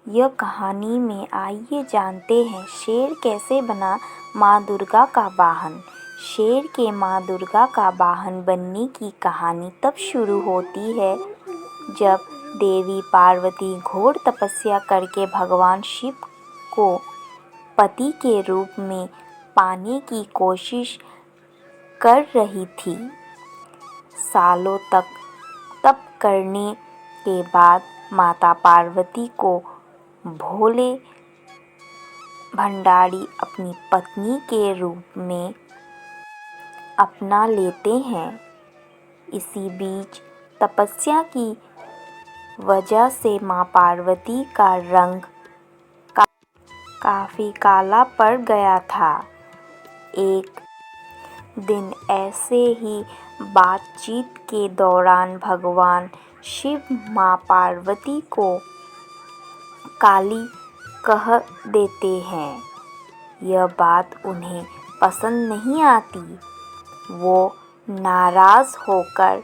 यह कहानी में आइए जानते हैं शेर कैसे बना माँ दुर्गा का वाहन। शेर के माँ दुर्गा का वाहन बनने की कहानी तब शुरू होती है जब देवी पार्वती घोर तपस्या करके भगवान शिव को पति के रूप में पाने की कोशिश कर रही थी। सालों तक तप करने के बाद माता पार्वती को भोले भंडारी अपनी पत्नी के रूप में अपना लेते हैं। इसी बीच तपस्या की वजह से माँ पार्वती का रंग काफी काला पड़ गया था। एक दिन ऐसे ही बातचीत के दौरान भगवान शिव माँ पार्वती को काली कह देते हैं। यह बात उन्हें पसंद नहीं आती। वो नाराज होकर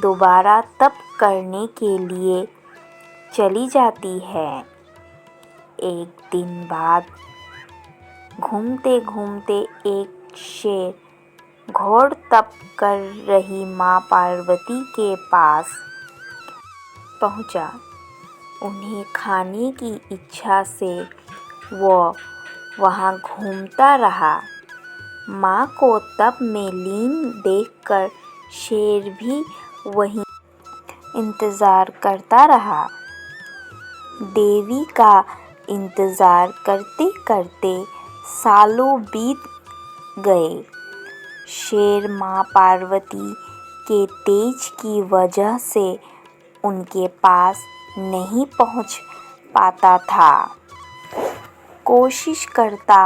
दोबारा तप करने के लिए चली जाती है। एक दिन बाद घूमते घूमते एक शेर घोर तप कर रही माँ पार्वती के पास पहुँचा। उन्हें खाने की इच्छा से वो वहाँ घूमता रहा। माँ को तप में लीन देखकर शेर भी वहीं इंतज़ार करता रहा। देवी का इंतज़ार करते करते सालों बीत गए। शेर माँ पार्वती के तेज की वजह से उनके पास नहीं पहुंच पाता था। कोशिश करता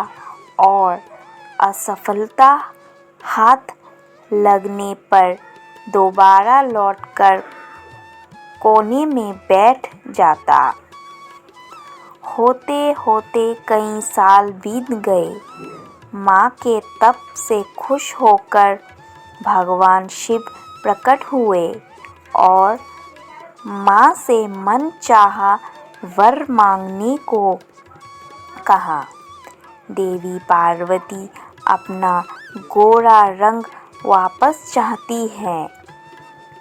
और असफलता हाथ लगने पर दोबारा लौटकर कोने में बैठ जाता। होते होते कई साल बीत गए। माँ के तप से खुश होकर भगवान शिव प्रकट हुए और माँ से मनचाहा वर मांगने को कहा। देवी पार्वती अपना गोरा रंग वापस चाहती हैं।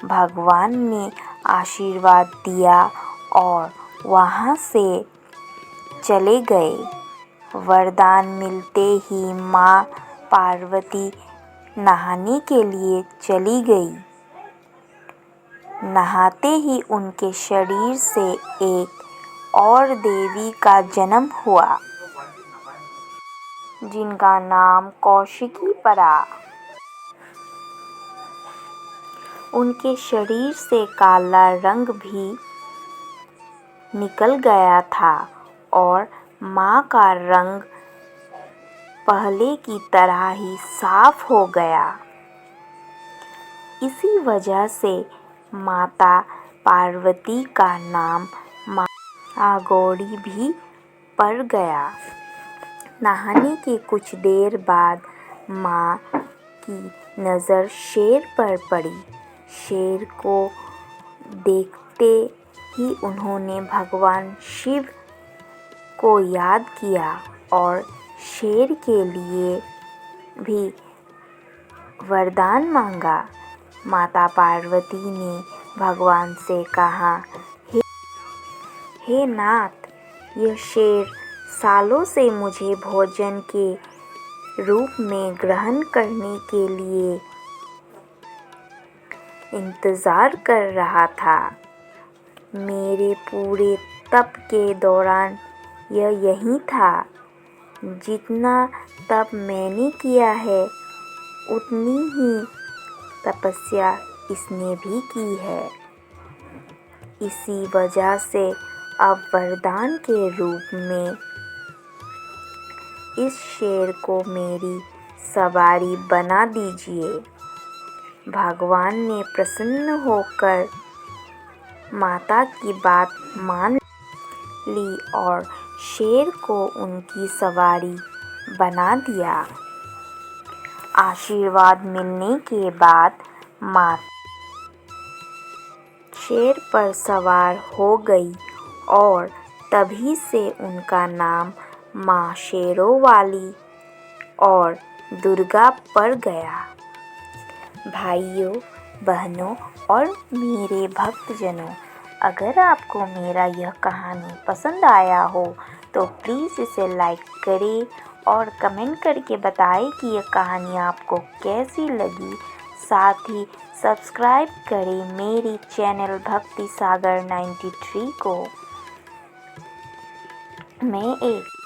भगवान ने आशीर्वाद दिया और वहाँ से चले गए। वरदान मिलते ही माँ पार्वती नहाने के लिए चली गई। नहाते ही उनके शरीर से एक और देवी का जन्म हुआ जिनका नाम कौशिकी पड़ा। उनके शरीर से काला रंग भी निकल गया था और माँ का रंग पहले की तरह ही साफ हो गया। इसी वजह से माता पार्वती का नाम माँ आगौड़ी भी पड़ गया। नहाने के कुछ देर बाद माँ की नज़र शेर पर पड़ी। शेर को देखते ही उन्होंने भगवान शिव को याद किया और शेर के लिए भी वरदान मांगा। माता पार्वती ने भगवान से कहा, हे नाथ, यह शेर सालों से मुझे भोजन के रूप में ग्रहण करने के लिए इंतज़ार कर रहा था। मेरे पूरे तप के दौरान यह यहीं था। जितना तप मैंने किया है उतनी ही तपस्या इसने भी की है। इसी वजह से अब वरदान के रूप में इस शेर को मेरी सवारी बना दीजिए। भगवान ने प्रसन्न होकर माता की बात मान ली और शेर को उनकी सवारी बना दिया। आशीर्वाद मिलने के बाद माँ शेर पर सवार हो गई और तभी से उनका नाम माँ शेरों वाली और दुर्गा पड़ गया। भाइयों, बहनों और मेरे भक्तजनों, अगर आपको मेरा यह कहानी पसंद आया हो तो प्लीज़ इसे लाइक करें और कमेंट करके बताएं कि यह कहानी आपको कैसी लगी। साथ ही सब्सक्राइब करें मेरी चैनल भक्ति सागर 93 को। मैं एक